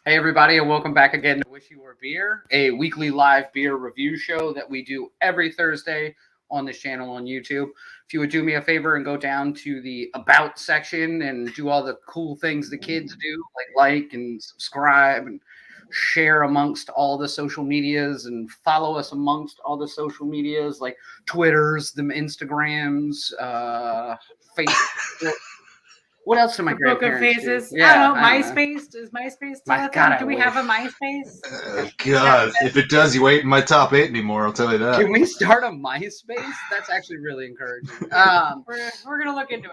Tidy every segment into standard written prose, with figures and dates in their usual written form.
Hey, everybody, and welcome back again to Wish You Were Beer, a weekly live beer review show that we do every Thursday on this channel on YouTube. If you would do me a favor and go down to the About section and do all the cool things the kids do, like and subscribe and share amongst all the social medias and follow us amongst all the social medias like Twitters, the Instagrams, Facebook. What else do my grandparents do? Yeah, I don't know. MySpace? Is MySpace still a thing? Do we have a MySpace? God, if it does, you ain't in my top 8 anymore, I'll tell you that. Can we start a MySpace? That's actually really encouraging. We're going to look into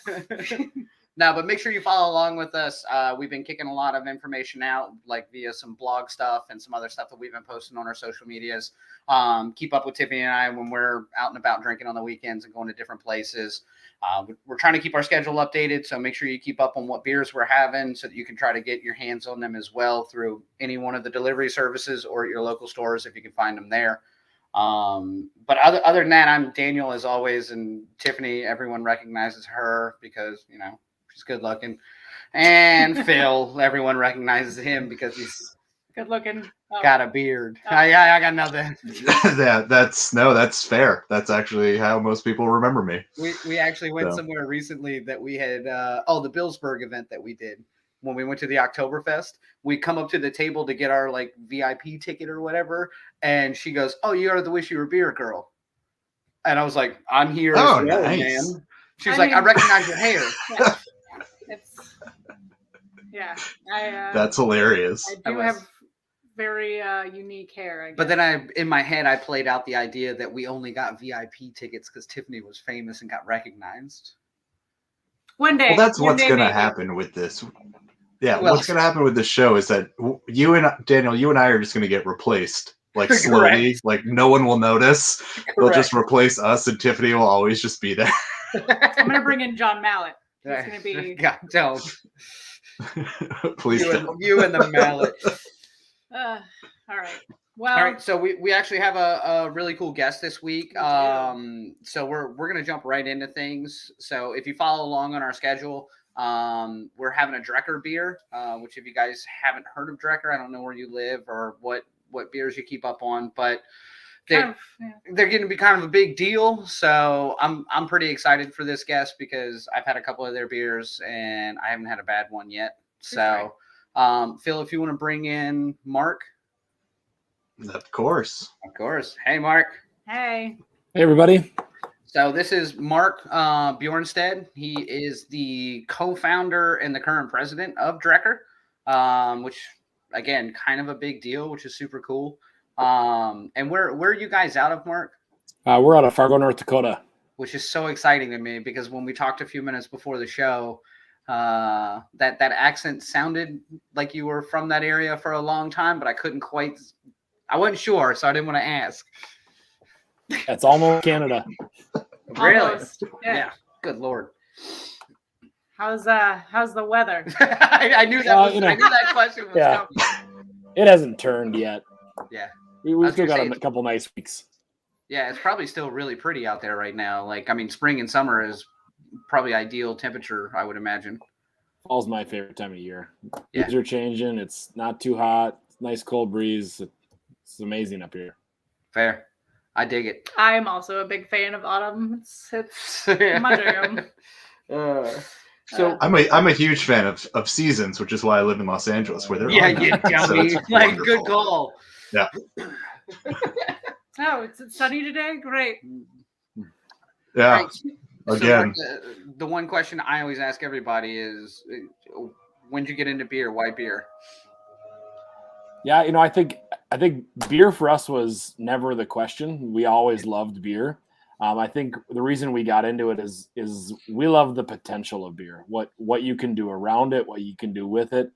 it. No, but make sure you follow along with us. We've been kicking a lot of information out, like via some blog stuff and some other stuff that we've been posting on our social medias. Keep up with Tiffany and I when we're out and about drinking on the weekends and going to different places. We're trying to keep our schedule updated, so make sure you keep up on what beers we're having so that you can try to get your hands on them as well through any one of the delivery services or at your local stores if you can find them there. But other than that, I'm Daniel as always, and Tiffany, everyone recognizes her because, you know, she's good looking. And Phil, everyone recognizes him because he's good looking. Got a beard. I got nothing. That's fair. That's actually how most people remember me. We actually went somewhere recently that we had the Billsburg event that we did when we went to the Oktoberfest. We come up to the table to get our like VIP ticket or whatever, and she goes, "Oh, you are the Wish You Were Beer girl." And I was like, "I'm here as well, nice. man." She's like, "I recognize your hair." That's hilarious. I do have very unique hair, I guess. But then in my head, I played out the idea that we only got VIP tickets because Tiffany was famous and got recognized. One day. Well, that's what's going to happen with this. Yeah, what's going to happen with this show is that you and Daniel, you and I are just going to get replaced, like slowly. Like no one will notice. Correct. They'll just replace us, and Tiffany will always just be there. I'm going to bring in John Mallet. He's going to be. God, don't. Please don't. You and the mallet. All right. Well, all right. So we actually have a really cool guest this week. So we're gonna jump right into things. So if you follow along on our schedule, we're having a Drekker beer. Which if you guys haven't heard of Drekker, I don't know where you live or what beers you keep up on, but they're going to be kind of a big deal. So I'm pretty excited for this guest because I've had a couple of their beers and I haven't had a bad one yet. So. Phil, if you want to bring in Mark. Of course. Hey, Mark. Hey. Hey, everybody. So this is Mark Bjornstead. He is the co-founder and the current president of Drekker, which, again, kind of a big deal, which is super cool. And where are you guys out of, Mark? We're out of Fargo, North Dakota. Which is so exciting to me because when we talked a few minutes before the show, that accent sounded like you were from that area for a long time, but I wasn't sure, so I didn't want to ask. That's almost Canada. Really? Almost. Yeah. Good Lord. How's the weather? I knew that. I knew that question was coming. It hasn't turned yet. Yeah. We still got a couple nice weeks. Yeah, it's probably still really pretty out there right now. Like, I mean, spring and summer is probably ideal temperature, I would imagine. Fall's my favorite time of year. Yeah. Leaves are changing. It's not too hot. Nice cold breeze. It's amazing up here. Fair. I dig it. I'm also a big fan of autumn. It's my jam. So I'm a huge fan of seasons, which is why I live in Los Angeles, where they're dummy. Like, good call. Yeah. Oh, it's sunny today. Great. Yeah. Right. Again, so the one question I always ask everybody is, when did you get into beer? Why beer? Yeah, I think beer for us was never the question. We always loved beer. I think the reason we got into it is we love the potential of beer. What you can do around it, what you can do with it,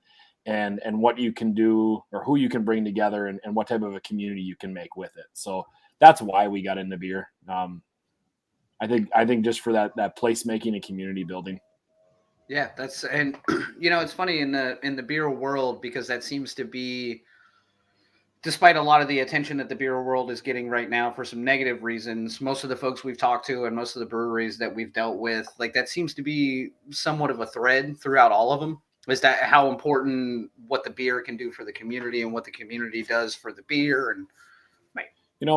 and what you can do or who you can bring together and what type of a community you can make with it. So that's why we got into beer. I think just for that placemaking and community building. Yeah, and it's funny in the beer world because that seems to be, despite a lot of the attention that the beer world is getting right now for some negative reasons, most of the folks we've talked to and most of the breweries that we've dealt with, like that seems to be somewhat of a thread throughout all of them. Is that how important what the beer can do for the community and what the community does for the beer? And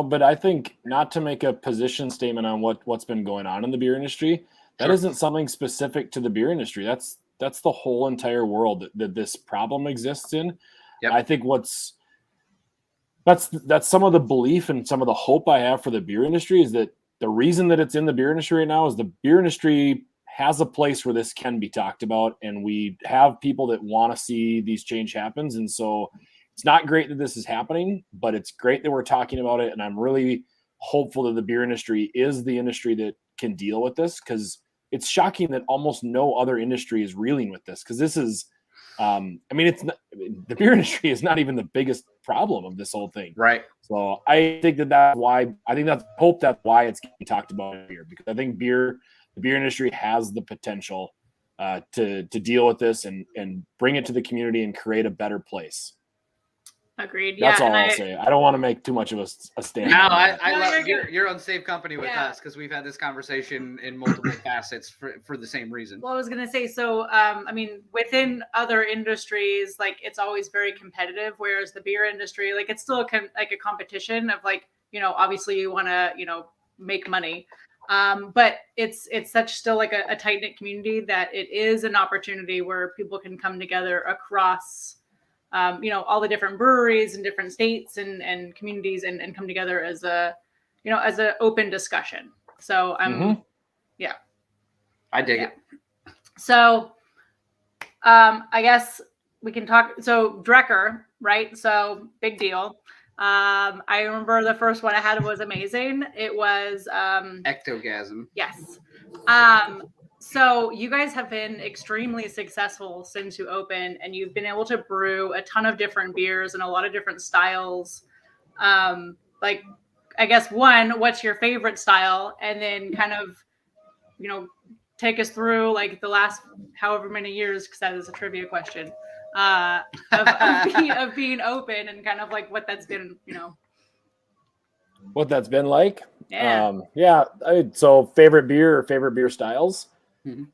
but I think, not to make a position statement on what's been going on in the beer industry, that isn't something specific to the beer industry. That's the whole entire world that this problem exists in. Yep. I think that's some of the belief and some of the hope I have for the beer industry is that the reason that it's in the beer industry right now is the beer industry has a place where this can be talked about, and we have people that want to see these change happens. And so it's not great that this is happening, but it's great that we're talking about it. And I'm really hopeful that the beer industry is the industry that can deal with this, because it's shocking that almost no other industry is reeling with this. Because this is, it's not, the beer industry is not even the biggest problem of this whole thing. Right. So I think that's why that's why it's getting talked about here, because I think the beer industry has the potential to deal with this and bring it to the community and create a better place. Agreed. That's all I'll say. I don't want to make too much of a stand. No, I love you're on safe company with us, because we've had this conversation in multiple facets for the same reason. Well, I was going to say, so, within other industries, like, it's always very competitive, whereas the beer industry, like, it's still like a competition of, like, obviously you want to, make money. But it's such still like a tight-knit community that it is an opportunity where people can come together across all the different breweries in different states and communities and come together as an open discussion. So I dig it. So I guess we can talk. So Drekker, right? So big deal. I remember the first one I had was amazing. It was Ectogasm. Yes. So you guys have been extremely successful since you opened, and you've been able to brew a ton of different beers and a lot of different styles. Like, I guess, what's your favorite style? And then kind of, take us through like the last however many years, because that is a trivia question, of being open and kind of like what that's been, What that's been like? Yeah. So favorite beer or favorite beer styles? Mm-hmm.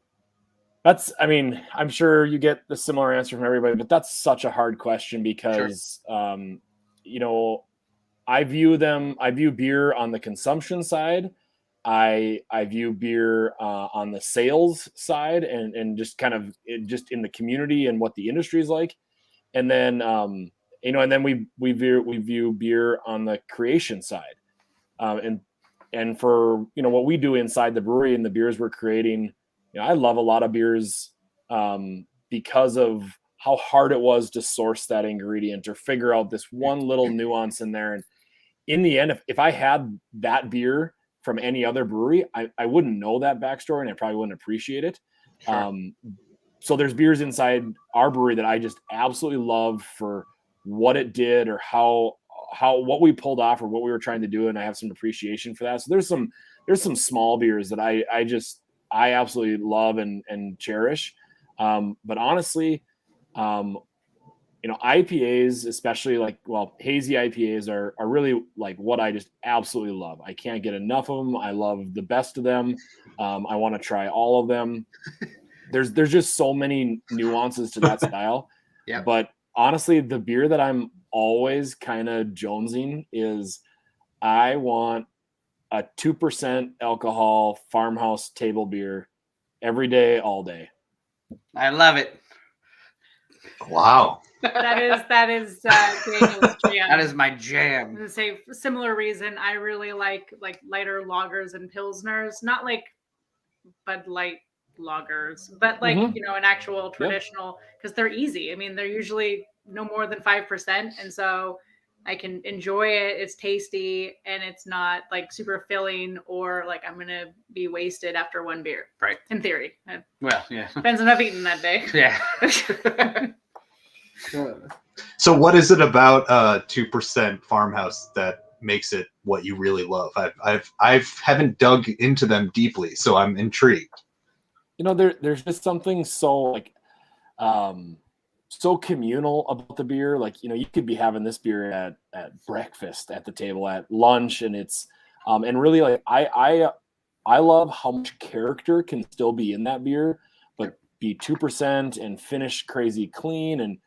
I'm sure you get the similar answer from everybody, but that's such a hard question because, I view beer on the consumption side. I view beer on the sales side and just kind of just in the community and what the industry is like. And then, and then we view beer on the creation side. And for, what we do inside the brewery and the beers we're creating, I love a lot of beers because of how hard it was to source that ingredient or figure out this one little nuance in there. And in the end, if I had that beer from any other brewery, I wouldn't know that backstory and I probably wouldn't appreciate it. Sure. So there's beers inside our brewery that I just absolutely love for what it did or what we pulled off or what we were trying to do. And I have some appreciation for that. So there's some small beers that I absolutely love and cherish. But honestly, IPAs, especially hazy IPAs are really like what I just absolutely love. I can't get enough of them. I love the best of them. I want to try all of them. There's just so many nuances to that style. Yeah. But honestly, the beer that I'm always kind of jonesing is I want a 2% alcohol Farmhouse table beer every day, all day. I love it. Wow. That is Daniel's jam. That is my jam. To say similar reason, I really like lighter lagers and pilsners, not like Bud Light lagers, but like an actual traditional, because they're easy. I mean, they're usually no more than 5%, and so I can enjoy it. It's tasty and it's not like super filling or like I'm gonna be wasted after one beer. Right. In theory. Well, yeah. Depends on what I've eaten that day. Yeah. So what is it about 2% Farmhouse that makes it what you really love? I haven't dug into them deeply, so I'm intrigued. There's just something so so communal about the beer. Like, you could be having this beer at breakfast, at the table, at lunch, and it's and really like I love how much character can still be in that beer, but be 2% and finish crazy clean and,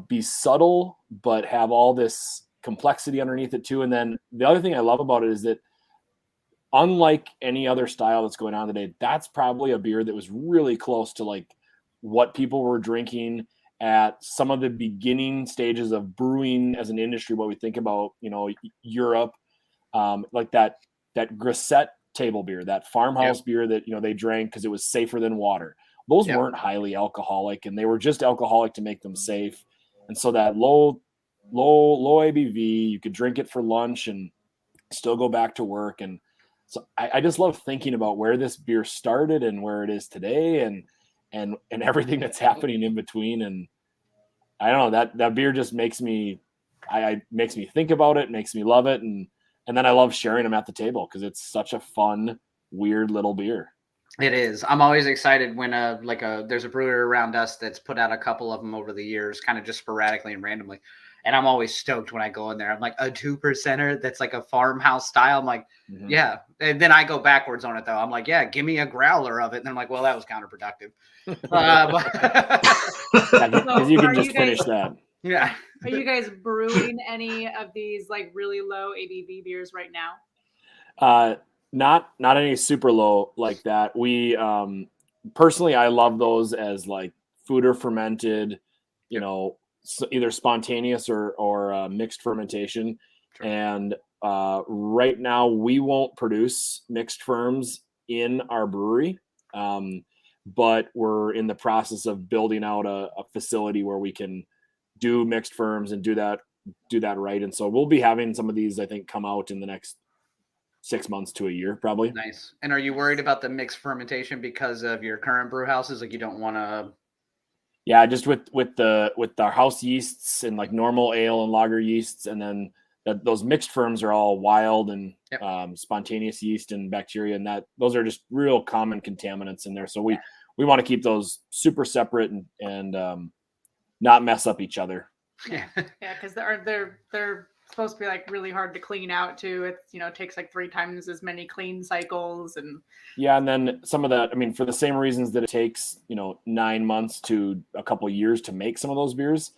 be subtle, but have all this complexity underneath it too. And then the other thing I love about it is that unlike any other style that's going on today, that's probably a beer that was really close to like what people were drinking at some of the beginning stages of brewing as an industry. What we think about, Europe, like that grisette table beer, that farmhouse beer that, they drank because it was safer than water. Those weren't highly alcoholic, and they were just alcoholic to make them safe. And so that low ABV, you could drink it for lunch and still go back to work. And so I just love thinking about where this beer started and where it is today and everything that's happening in between. And I don't know, that beer just makes me think about it, makes me love it. And then I love sharing them at the table because it's such a fun, weird little beer. It is. I'm always excited when there's a brewery around us that's put out a couple of them over the years, kind of just sporadically and randomly. And I'm always stoked when I go in there. I'm like, a 2%er that's like a farmhouse style. I'm like, yeah. And then I go backwards on it though. I'm like, yeah, give me a growler of it. And I'm like, well, that was counterproductive. Because you can just finish that. Yeah. Are you guys brewing any of these like really low ABV beers right now? Not any super low like that. We personally, I love those as like food or fermented, either spontaneous or mixed fermentation. Sure. And right now we won't produce mixed ferms in our brewery, but we're in the process of building out a facility where we can do mixed ferms and do that right. And so we'll be having some of these, I think, come out in the next 6 months to a year, probably. Nice. And are you worried about the mixed fermentation because of your current brew houses? Like you don't want to. Yeah, just with our house yeasts and like normal ale and lager yeasts, and then those mixed ferms are all wild and spontaneous yeast and bacteria, and those are just real common contaminants in there. So we want to keep those super separate and not mess up each other. Yeah, because they're supposed to be like really hard to clean out too. It takes like 3 times as many clean cycles and then some of that, I mean, for the same reasons that it takes 9 months to a couple of years to make some of those beers,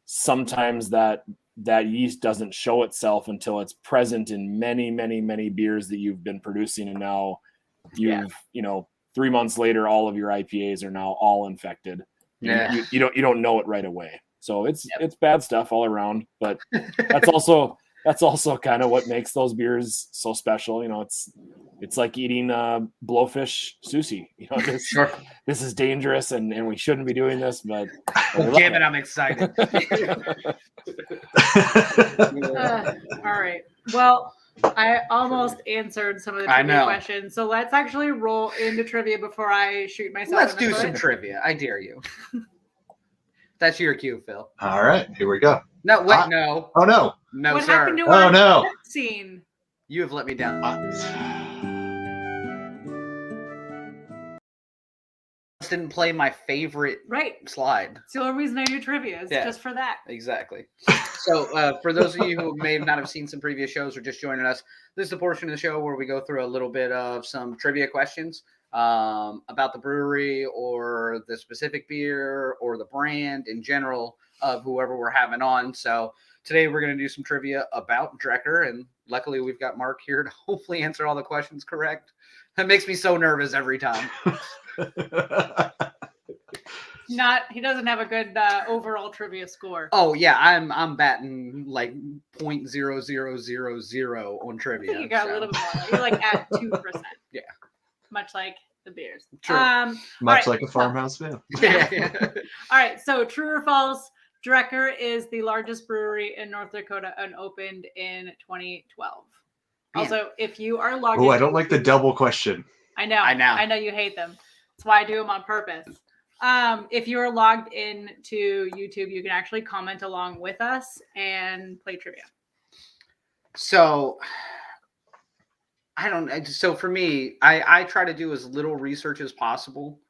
sometimes that yeast doesn't show itself until it's present in many, many, many beers that you've been producing, and now you've 3 months later all of your IPAs are now all infected. You don't know it right away. So it's bad stuff all around, but that's also kind of what makes those beers so special. It's like eating blowfish sushi. This is dangerous and we shouldn't be doing this, but damn it, I'm excited. All right. Well, I almost answered some of the trivia questions, so let's actually roll into trivia before I shoot myself. Let's do some trivia. I dare you. That's your cue, Phil. All right, here we go. No, wait, no. Oh, no. No, what sir. happened to our scene? You have let me down. Didn't play my favorite slide. It's the only reason I do trivia is just for that. Exactly. So for those of you who may not have seen some previous shows or just joining us, this is the portion of the show where we go through a little bit of some trivia questions about the brewery or the specific beer or the brand in general of whoever we're having on. So today we're going to do some trivia about Drekker, and luckily we've got Mark here to hopefully answer all the questions correct. That makes me so nervous every time. He doesn't have a good overall trivia score. Oh yeah, I'm batting like 0.0000 on trivia. I think you got a little bit more. You're like at 2%. Yeah. Much like the beers. True. Much like a farmhouse fan. Yeah. All right. So true or false? Drekker is the largest brewery in North Dakota and opened in 2012. Also, if you are logged in, I don't like the double question. I know you hate them. That's why I do them on purpose. If you are logged in to YouTube, you can actually comment along with us and play trivia. So so for me, I try to do as little research as possible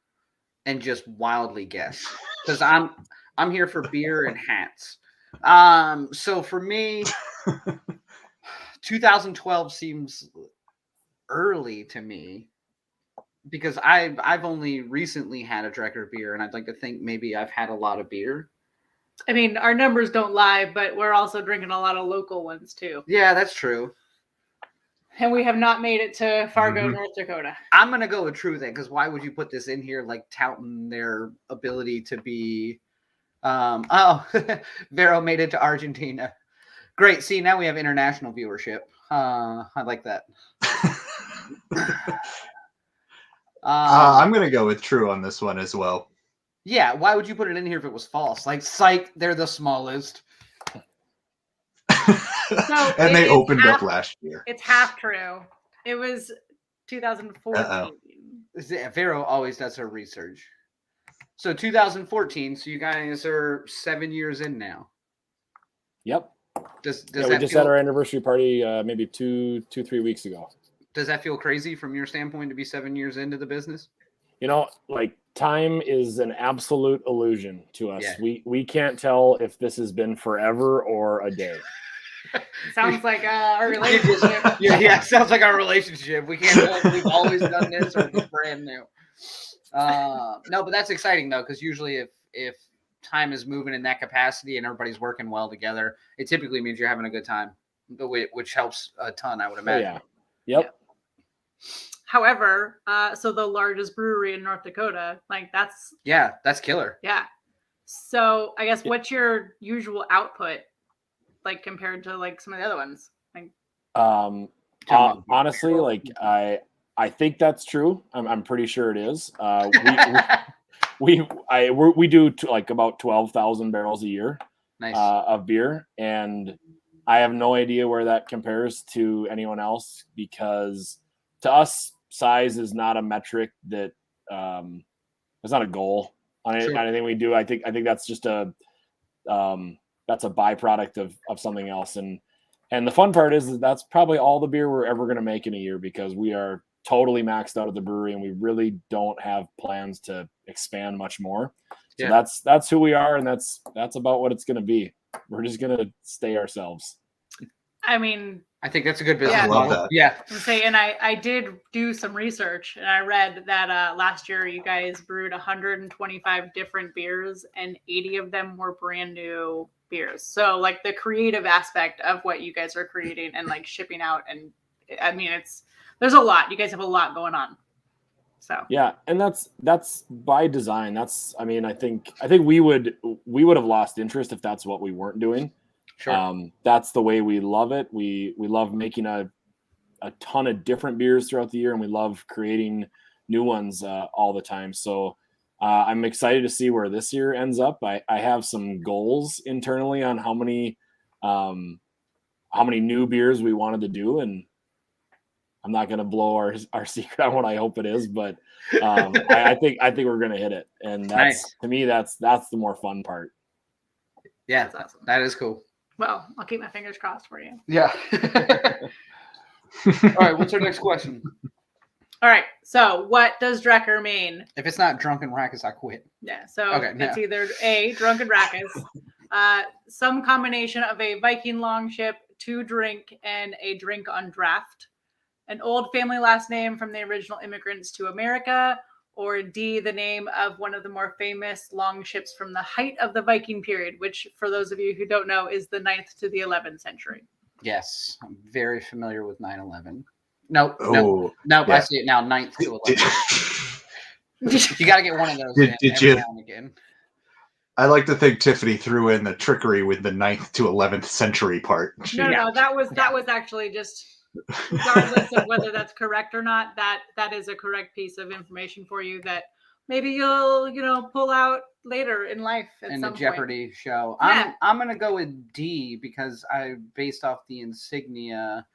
and just wildly guess because I'm here for beer and hats. So for me, 2012 seems early to me. because I've only recently had a Drekker beer, and I'd like to think maybe I've had a lot of beer. I mean, our numbers don't lie, but we're also drinking a lot of local ones too. Yeah, that's true. And we have not made it to Fargo, Mhm. North Dakota. I'm gonna go with true then, because why would you put this in here like touting their ability to be? Vero made it to Argentina. Great. See, now we have international viewership. I like that. I'm gonna go with true on this one as well. Yeah, why would you put it in here if it was false? Like, psych, they're the smallest. And they opened up last year. It's half true. It was 2014. Vero always does her research. So 2014. So you guys are 7 years in now. Yep. Does we that just feel, had our anniversary party maybe 3 weeks ago. Does that feel crazy from your standpoint to be 7 years into the business? You know, like time is an absolute illusion to us. Yeah. We can't tell if this has been forever or a day. Sounds like our relationship. Yeah, sounds like our relationship. We can't tell if we've always done this or if it's brand new. No, but that's exciting though, because usually if time is moving in that capacity and everybody's working well together, it typically means you're having a good time, which helps a ton, I would imagine. Yeah. Yep. However, so the largest brewery in North Dakota, like that's killer. Yeah. So I guess what's your usual output, like compared to like some of the other ones? Like, honestly, like I think that's true. I'm pretty sure it is. We do like about 12,000 barrels a year. Nice. Of beer, and I have no idea where that compares to anyone else, because to us, size is not a metric that it's not a goal on anything we do. I think that's just that's a byproduct of something else. And the fun part is that's probably all the beer we're ever going to make in a year, because we are totally maxed out at the brewery and we really don't have plans to expand much more. So that's who we are, and that's about what it's going to be. We're just going to stay ourselves. I mean, I think that's a good business. I love that. Yeah. And I did do some research, and I read that last year you guys brewed 125 different beers, and 80 of them were brand new beers. So like the creative aspect of what you guys are creating and like shipping out, and I mean there's a lot. You guys have a lot going on. So yeah, and that's by design. I think we would have lost interest if that's what we weren't doing. Sure. That's the way we love it. We love making a ton of different beers throughout the year, and we love creating new ones all the time. So I'm excited to see where this year ends up. I have some goals internally on how many new beers we wanted to do, and I'm not going to blow our secret on what I hope it is, but I think we're going to hit it, and that's nice. To me that's the more fun part. Yeah, that's awesome. That is cool. Well, I'll keep my fingers crossed for you. Yeah. All right, what's our next question? All right, so what does Drekker mean? If it's not drunken rackets, I quit. Yeah, so it's either A, drunken rackets, some combination of a Viking longship, to drink, and a drink on draft, an old family last name from the original immigrants to America, or D, the name of one of the more famous longships from the height of the Viking period, which, for those of you who don't know, is the 9th to the 11th century. Yes, I'm very familiar with 9/11. Nope, yeah. I see it now, 9th to 11th. You got to get one of those did you, now and again. I like to think Tiffany threw in the trickery with the 9th to 11th century part. No, that was actually just... regardless of whether that's correct or not, that is a correct piece of information for you that maybe you'll pull out later in life in the Jeopardy show. Yeah. I'm gonna go with D, because I based off the insignia.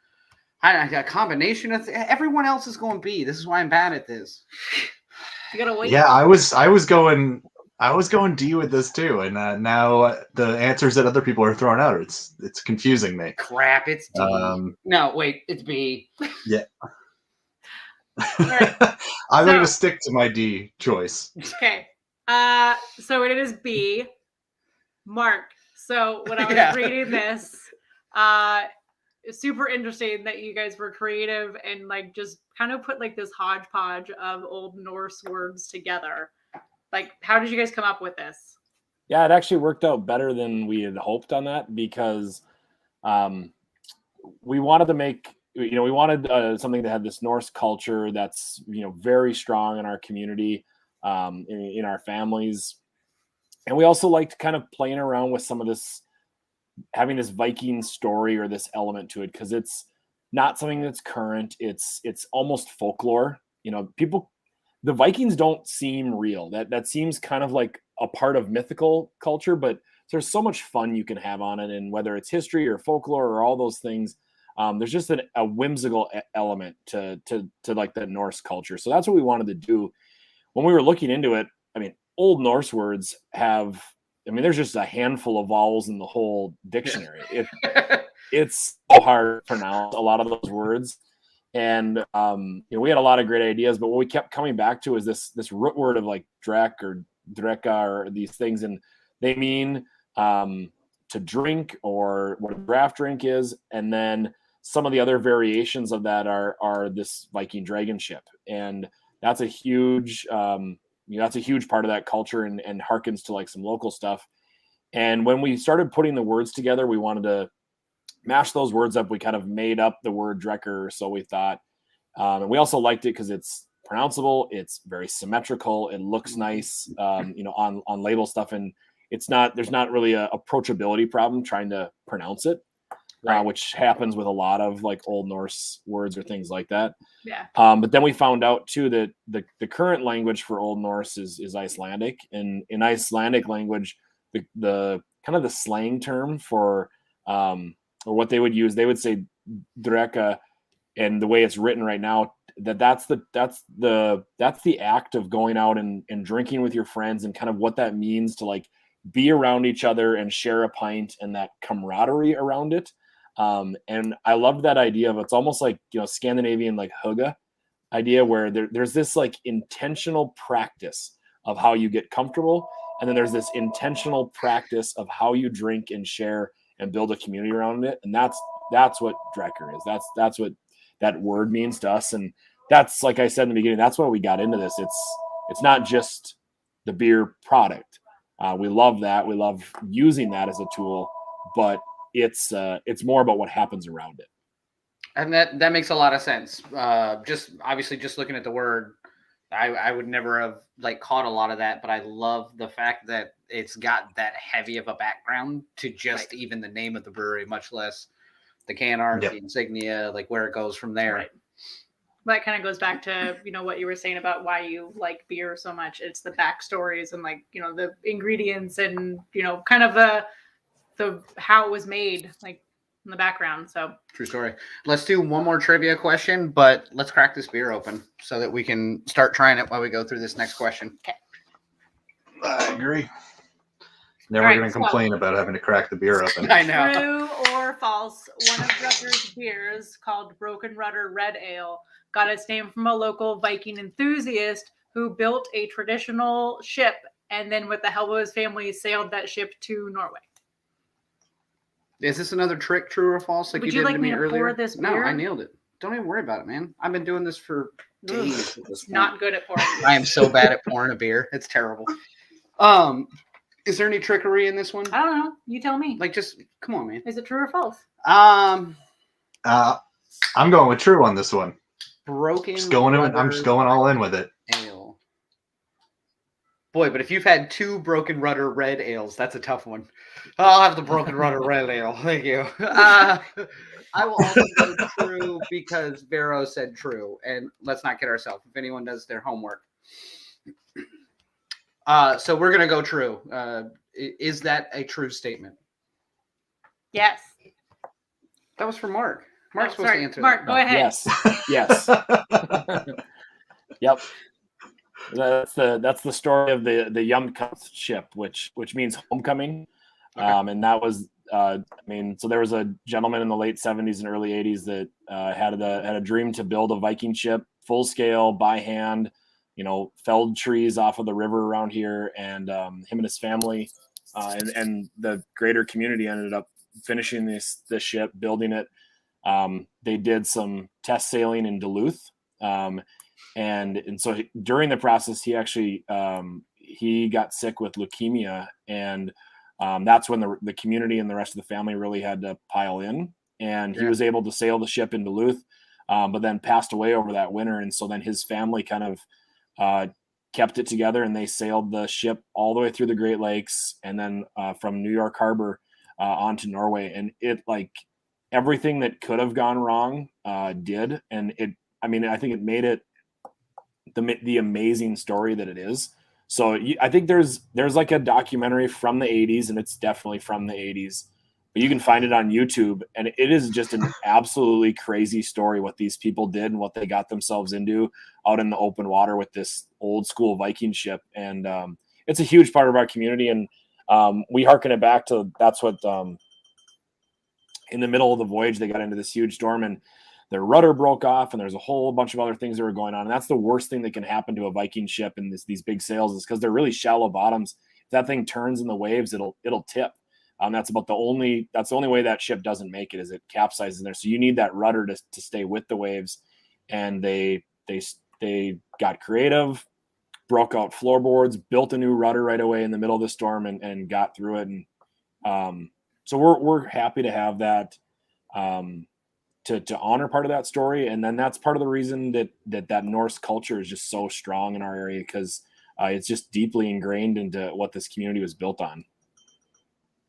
I got a combination of everyone else is going B. This is why I'm bad at this. You gotta wait. Yeah, I was going D with this too, and now the answers that other people are throwing out, it's confusing me. Crap, it's D. No, wait, it's B. Yeah. Right. I'm going to stick to my D choice. Okay. So it is B. Mark. So when I was reading this, super interesting that you guys were creative and like just kind of put like this hodgepodge of Old Norse words together. Like, how did you guys come up with this? Yeah, it actually worked out better than we had hoped on that, because we wanted to make, we wanted something that had this Norse culture that's, very strong in our community, in our families. And we also liked kind of playing around with some of this, having this Viking story or this element to it, because it's not something that's current. It's almost folklore. The Vikings don't seem real. That seems kind of like a part of mythical culture, but there's so much fun you can have on it. And whether it's history or folklore or all those things, there's just a whimsical element to like the Norse culture. So that's what we wanted to do. When we were looking into it, Old Norse words have, there's just a handful of vowels in the whole dictionary. It's so hard to pronounce a lot of those words. And, we had a lot of great ideas, but what we kept coming back to is this root word of like drek or drykkr or these things. And they mean to drink, or what a draft drink is. And then some of the other variations of that are this Viking dragon ship. And that's a huge, that's a huge part of that culture, and harkens to like some local stuff. And when we started putting the words together, we wanted to mash those words up. We kind of made up the word Drekker, so we thought. And we also liked it because it's pronounceable, it's very symmetrical, it looks nice, on label stuff, and there's not really a approachability problem trying to pronounce it, right. Which happens with a lot of like Old Norse words or things like that. Yeah. But then we found out too that the current language for Old Norse is Icelandic, and in Icelandic language, the kind of the slang term for or what they would use, they would say drekka, and the way it's written right now, that's the act of going out and drinking with your friends, and kind of what that means to like be around each other and share a pint, and that camaraderie around it. And I loved that idea of, it's almost like, Scandinavian, like hygge idea, where there's this like intentional practice of how you get comfortable. And then there's this intentional practice of how you drink and share and build a community around it. And that's what Drekker is. That's what that word means to us. And that's, like I said in the beginning, that's why we got into this. It's not just the beer product. We love that. We love using that as a tool, but it's more about what happens around it. And that makes a lot of sense. Just looking at the word, I would never have like caught a lot of that, but I love the fact that it's got that heavy of a background to just even the name of the brewery, much less the can art, the insignia, like where it goes from there. Right. That kind of goes back to, what you were saying about why you like beer so much. It's the backstories and like, the ingredients and, kind of the how it was made, like in the background. So true story. Let's do one more trivia question, but let's crack this beer open so that we can start trying it while we go through this next question. Okay. I agree. Never going to complain about having to crack the beer open. I know. True or false, one of Rudder's beers, called Broken Rudder Red Ale, got its name from a local Viking enthusiast who built a traditional ship, and then with the help of his family sailed that ship to Norway. Is this another trick, true or false, like Would you you did like to me me to earlier? pour this No, beer? I nailed it. Don't even worry about it, man. I've been doing this for days at this point. Not good at pouring. I am so bad at pouring a beer. It's terrible. Is there any trickery in this one? I don't know. You tell me. Like, just come on, man. Is it true or false? I'm going with true on this one. Broken. I'm just going all in with it. Ale. Boy, but if you've had 2 Broken Rudder red ales, that's a tough one. I'll have the Broken Rudder red ale. Thank you. I will also go true because Vero said true. And let's not kid ourselves. If anyone does their homework. So we're going to go true. Is that a true statement? Yes. That was for Mark. Mark's supposed to answer Mark, that. go ahead. Yes. Yep. That's the story of the Yumkut ship, which means homecoming. Okay. And that was so there was a gentleman in the late 70s and early 80s that had a dream to build a Viking ship, full scale, by hand, felled trees off of the river around here, and him and his family and the greater community ended up finishing this ship, building it. they did some test sailing in Duluth. And so during the process, he actually he got sick with leukemia, and that's when the community and the rest of the family really had to pile in. And he was able to sail the ship in Duluth, but then passed away over that winter. And so then his family kind of kept it together, and they sailed the ship all the way through the Great Lakes, and then from New York Harbor onto Norway. And it, like, everything that could have gone wrong did. And I think it made it the amazing story that it is. So I think there's like a documentary from the 80s, and it's definitely from the 80s, but you can find it on YouTube, and it is just an absolutely crazy story what these people did and what they got themselves into out in the open water with this old school Viking ship. And it's a huge part of our community. And we harken it back to, that's what in the middle of the voyage, they got into this huge storm, and their rudder broke off, and there's a whole bunch of other things that were going on. And that's the worst thing that can happen to a Viking ship in these big sails, is because they're really shallow bottoms. If that thing turns in the waves, it'll tip. That's the only way that ship doesn't make it, is it capsizes in there. So you need that rudder to stay with the waves. And they got creative, broke out floorboards, built a new rudder right away in the middle of the storm, and got through it. And so we're happy to have that. To honor part of that story. And then that's part of the reason that Norse culture is just so strong in our area, because it's just deeply ingrained into what this community was built on.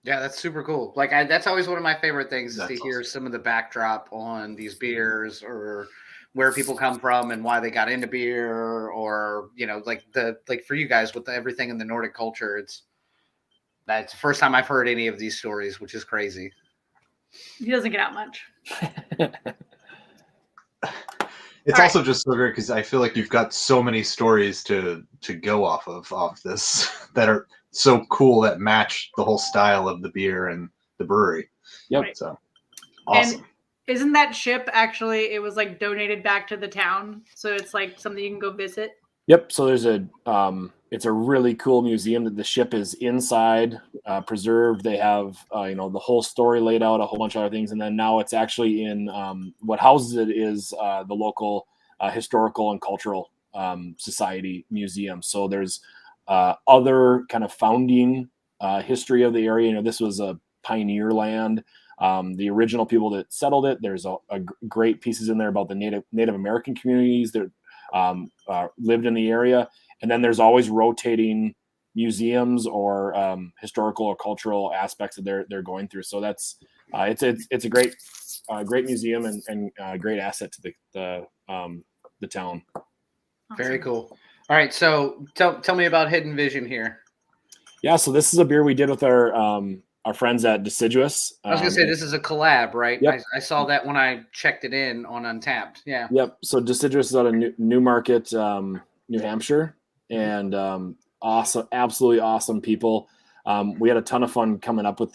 Yeah, that's super cool. Like, that's always one of my favorite things, is to hear awesome. some of the backdrop on these beers, or where people come from and why they got into beer, or, like for you guys with everything in the Nordic culture, that's the first time I've heard any of these stories, which is crazy. He doesn't get out much. It's also just so great because I feel like you've got so many stories to go off of this that are so cool, that match the whole style of the beer and the brewery. Yep. Right. So awesome. And isn't that ship actually, it was like donated back to the town, so it's like something you can go visit? Yep. So there's it's a really cool museum that the ship is inside, preserved. They have, the whole story laid out, a whole bunch of other things. And then now it's actually in, what houses it is the local historical and cultural society museum. So there's other kind of founding history of the area. This was a pioneer land. The original people that settled it, there's a great pieces in there about the Native American communities that lived in the area. And then there's always rotating museums or historical or cultural aspects that they're going through. So that's it's a great museum and a great asset to the town. Awesome. Very cool. All right, so tell me about Hidden Vision here. Yeah, so this is a beer we did with our friends at Deciduous. I was gonna say, this is a collab, right? Yep. I saw that when I checked it in on Untapped. Yeah. Yep. So Deciduous is out of Newmarket, New Hampshire, and awesome, absolutely awesome people. We had a ton of fun coming up with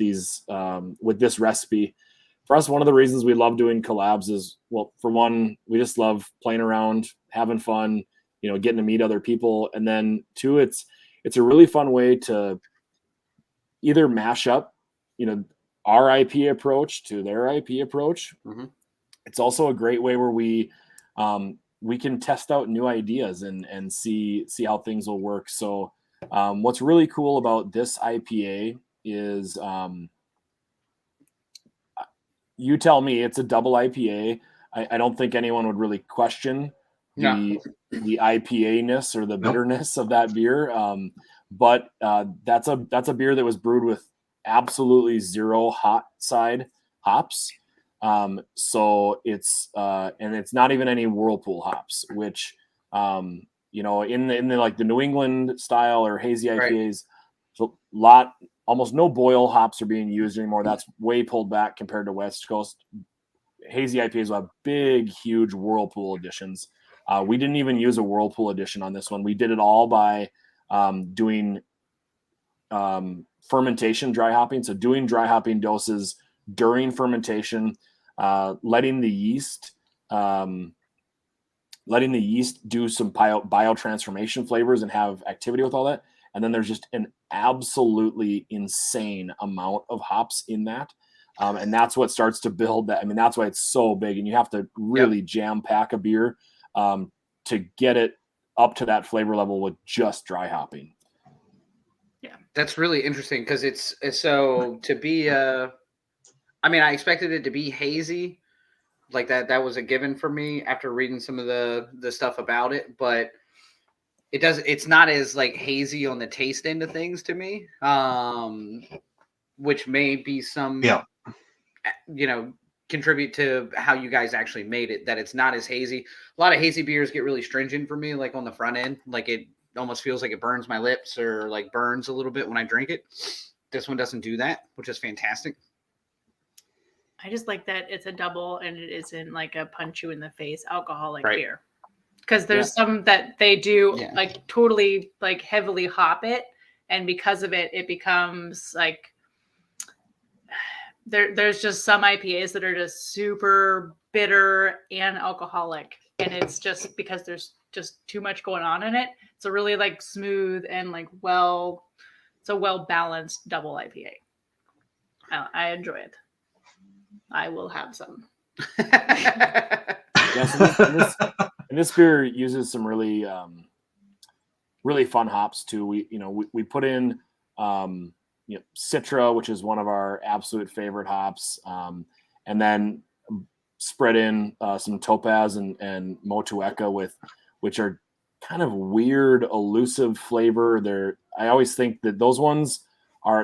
with this recipe. For us, one of the reasons we love doing collabs is, well, for one, we just love playing around, having fun, getting to meet other people, and then two, it's a really fun way to either mash up, our IP approach to their IP approach. Mm-hmm. It's also a great way where we can test out new ideas and see how things will work. So what's really cool about this IPA is, you tell me, it's a double IPA. I don't think anyone would really question the IPA-ness or the bitterness of that beer. But that's a beer that was brewed with absolutely zero hot side hops. So it's and it's not even any Whirlpool hops, which in the like the New England style or hazy IPAs, so almost no boil hops are being used anymore. That's way pulled back compared to West Coast. Hazy IPAs will have big, huge Whirlpool additions. We didn't even use a Whirlpool addition on this one. We did it all by doing fermentation, dry hopping. So doing dry hopping doses during fermentation, letting the yeast do some biotransformation flavors and have activity with all that. And then there's just an absolutely insane amount of hops in that. And that's what starts to build that. I mean, that's why it's so big, and you have to really jam pack a beer to get it up to that flavor level with just dry hopping. Yeah, that's really interesting because it's so to be I mean, I expected it to be hazy, like that was a given for me after reading some of the stuff about it, but it's not as like hazy on the taste end of things to me, which may be some contribute to how you guys actually made it, that it's not as hazy. A lot of hazy beers get really stringent for me, like on the front end, like it almost feels like it burns my lips or like burns a little bit when I drink it. This one doesn't do that, which is fantastic. I just like that it's a double and it isn't like a punch you in the face alcoholic beer. Because there's some that they do like totally like heavily hop it, and because of it, it becomes like there's just some IPAs that are just super bitter and alcoholic, and it's just because there's just too much going on in it. It's a really like smooth and like it's a well balanced double IPA. I enjoy it. I will have some. Yes, and this beer uses some really really fun hops too. We put in Citra, which is one of our absolute favorite hops, and then spread in some Topaz and Motueka which are kind of weird, elusive flavor. I always think that those ones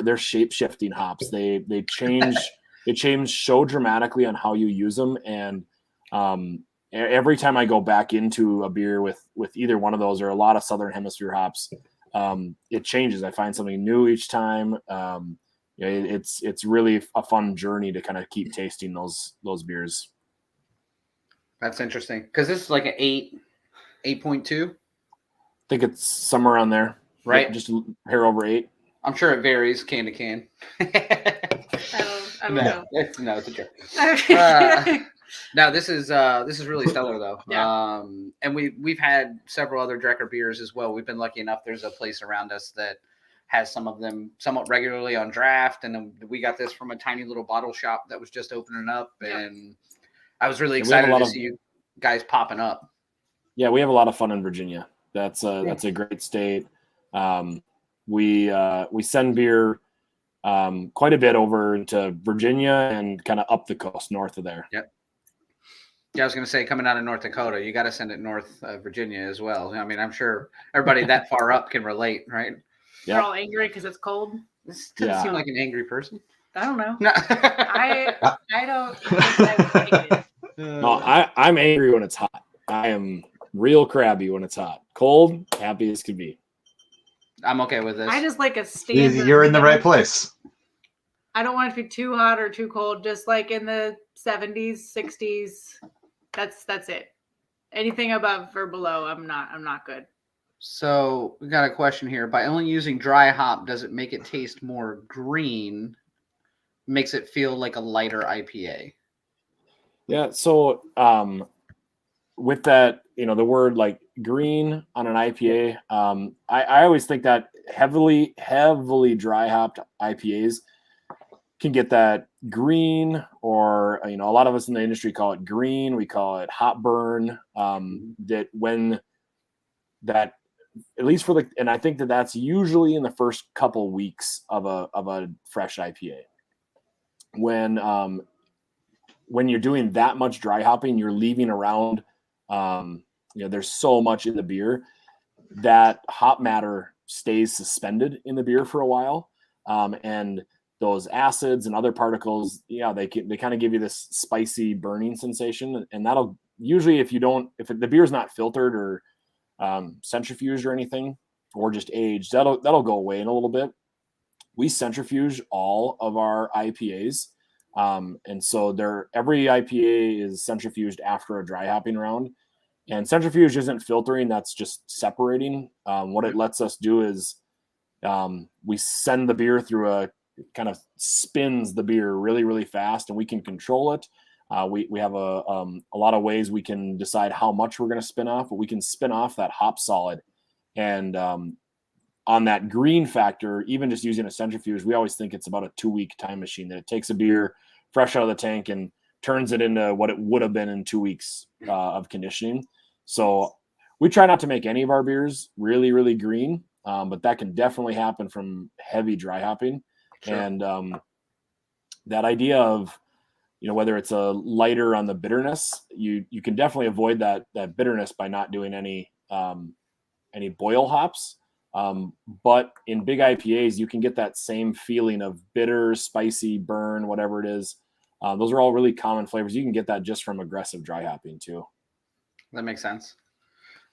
they're shape shifting hops. They change. It changed so dramatically on how you use them, and every time I go back into a beer with either one of those or a lot of Southern Hemisphere hops, it changes. I find something new each time. It's really a fun journey to kind of keep tasting those beers. That's interesting because this is like an 8.2. I think it's somewhere on there, right? Just a hair over 8. I'm sure it varies can to can. I don't know. No, it's a joke. No, this is really stellar though. Yeah. And we've had several other Drekker beers as well. We've been lucky enough. There's a place around us that has some of them somewhat regularly on draft, and then we got this from a tiny little bottle shop that was just opening up, and I was really excited to see you guys popping up. Yeah, we have a lot of fun in Virginia. That's a great state. We send beer quite a bit over to Virginia and kind of up the coast north of there. Yep. Yeah, I was going to say, coming out of North Dakota, you got to send it north Virginia as well. I mean, I'm sure everybody that far up can relate, right? Yeah. They're all angry because it's cold. This doesn't seem like an angry person. I don't know. No. I don't think I would take it. No, I'm angry when it's hot. I am real crabby when it's hot. Cold, happy as can be. I'm okay with this. I just like a standard. You're in the right place. I don't want it to be too hot or too cold. Just like in the 70s, 60s. That's it. Anything above or below, I'm not good. So we got a question here. By only using dry hop, does it make it taste more green? Makes it feel like a lighter IPA? Yeah. So with that, the word like green on an IPA, I always think that heavily dry hopped IPAs can get that green, or a lot of us in the industry call it green. We call it hop burn. That when that, at least and I think that's usually in the first couple weeks of a fresh IPA. When you're doing that much dry hopping, you're leaving around. There's so much in the beer that hop matter stays suspended in the beer for a while, and those acids and other particles, they kind of give you this spicy burning sensation, and that'll usually, if the beer's not filtered or centrifuged or anything, or just aged, that'll go away in a little bit. We centrifuge all of our IPAs, and so every IPA is centrifuged after a dry hopping round. And centrifuge isn't filtering, that's just separating. What it lets us do is we send the beer through kind of spins the beer really, really fast, and we can control it. We have a lot of ways we can decide how much we're going to spin off, but we can spin off that hop solid. And on that green factor, even just using a centrifuge, we always think it's about a 2-week time machine, that it takes a beer fresh out of the tank and turns it into what it would have been in 2 weeks of conditioning. So we try not to make any of our beers really, really green, but that can definitely happen from heavy dry hopping. Sure. And that idea of, whether it's a lighter on the bitterness, you can definitely avoid that bitterness by not doing any boil hops. But in big IPAs, you can get that same feeling of bitter, spicy, burn, whatever it is. Those are all really common flavors. You can get that just from aggressive dry hopping too. That makes sense.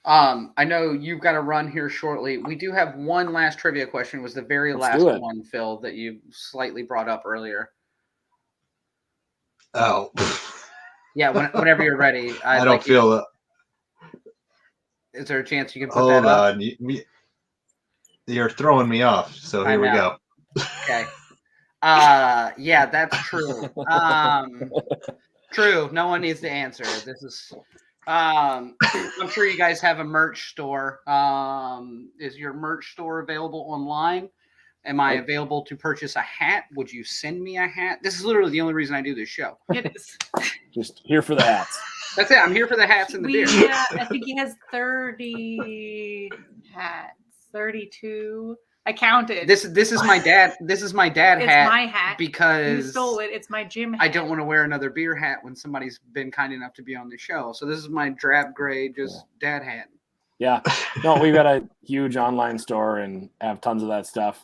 I know you've got to run here shortly. We do have one last trivia question. It was the very last one, Phil, that you slightly brought up earlier. Oh. Yeah, whenever you're ready. I don't feel that. Is there a chance you can put that up? Hold on. You're throwing me off, so here we go. Okay. Yeah, that's true. True. No one needs to answer. This is I'm sure you guys have a merch store. Is your merch store available online? Am I available to purchase a hat? Would you send me a hat? This is literally the only reason I do this show. It is. Just here for the hats. That's it. I'm here for the hats and the beer. I think he has 30 hats. 32. I counted. This is my dad. This is my dad hat. It's my hat because you stole it. It's my gym hat. I don't want to wear another beer hat when somebody's been kind enough to be on the show. So this is my drab gray, just dad hat. Yeah. No, we've got a huge online store and have tons of that stuff.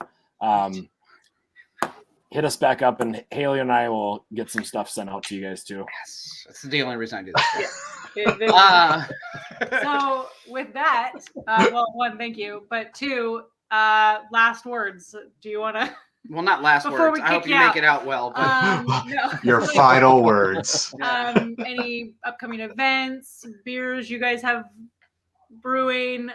Hit us back up, and Haley and I will get some stuff sent out to you guys too. Yes, that's the only reason I do that. So with that, well, one, thank you, but two, last words. Do you want to? Well, not last words. I hope you make it out well. But... no. Your final words. Any upcoming events, beers you guys have brewing?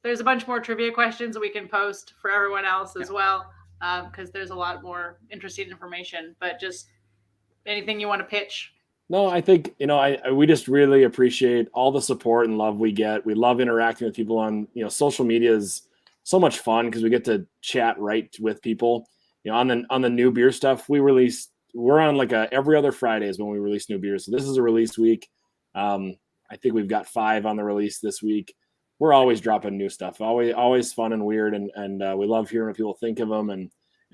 There's a bunch more trivia questions that we can post for everyone else as well, because there's a lot more interesting information. But just anything you want to pitch? No, I think, we just really appreciate all the support and love we get. We love interacting with people on, social media is so much fun because we get to chat right with people. On the new beer stuff, we're on like every other Fridays when we release new beers. So this is a release week. I think we've got 5 on the release this week. We're always dropping new stuff. Always fun and weird. And we love hearing what people think of them and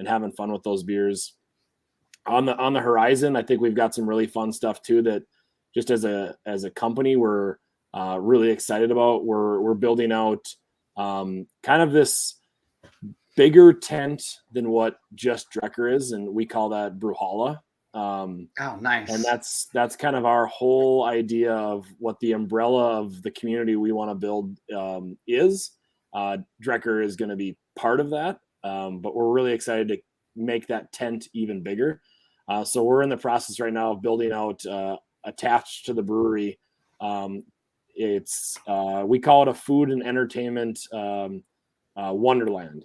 having fun with those beers. On the horizon, I think we've got some really fun stuff too that just as a company we're really excited about. We're building out kind of this bigger tent than what just Drekker is, and we call that Brewhalla. Oh, nice. And that's kind of our whole idea of what the umbrella of the community we want to build is. Drekker is going to be part of that, but we're really excited to make that tent even bigger. So we're in the process right now of building out attached to the brewery. We call it a food and entertainment wonderland.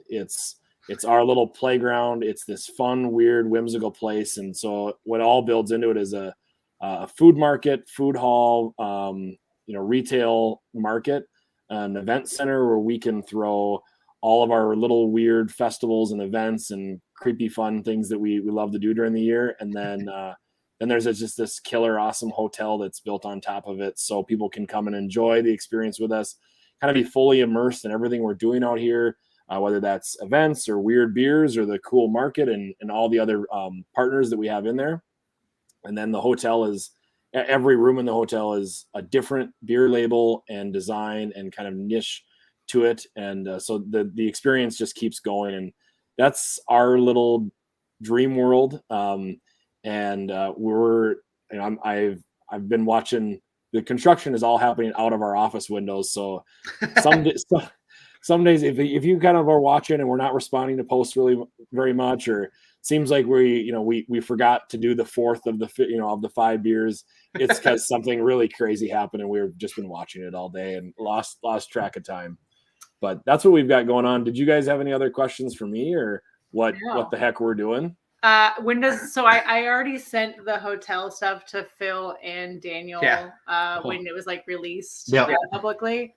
It's our little playground. It's this fun, weird, whimsical place. And so what all builds into it is a food market, food hall, retail market, an event center where we can throw all of our little weird festivals and events and creepy fun things that we love to do during the year. And then there's just this killer awesome hotel that's built on top of it so people can come and enjoy the experience with us, kind of be fully immersed in everything we're doing out here, whether that's events or weird beers or the cool market and all the other partners that we have in there. And then the hotel every room in the hotel is a different beer label and design and kind of niche to it. And so the experience just keeps going. And that's our little dream world. I've been watching, the construction is all happening out of our office windows. So some days if you kind of are watching and we're not responding to posts really very much, or it seems like we forgot to do the 4th of the 5 beers, it's because something really crazy happened and we've just been watching it all day and lost track of time. But that's what we've got going on. Did you guys have any other questions for me, or what the heck we're doing? I already sent the hotel stuff to Phil and Daniel when it was released publicly.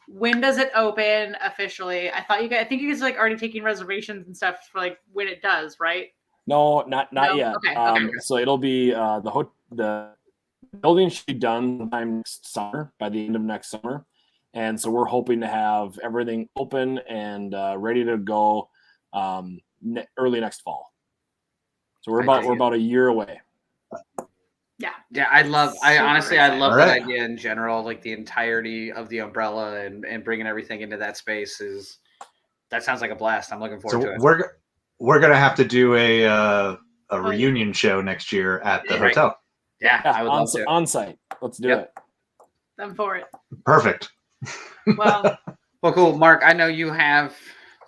When does it open officially? I think you guys are already taking reservations and stuff for when it does, right? No, not No? yet. Okay. So it'll be the building should be done sometime next summer, by the end of next summer, and so we're hoping to have everything open and ready to go early next fall. So we're about a year away. Yeah, I Super honestly I love exciting. that idea in general. Like the entirety of the umbrella and bringing everything into that space that sounds like a blast. I'm looking forward to it. We're gonna have to do a reunion show next year at the Right. hotel. Yeah, I would love to. On site. Let's do it. I'm for it. Perfect. Well, Cool, Mark. I know you have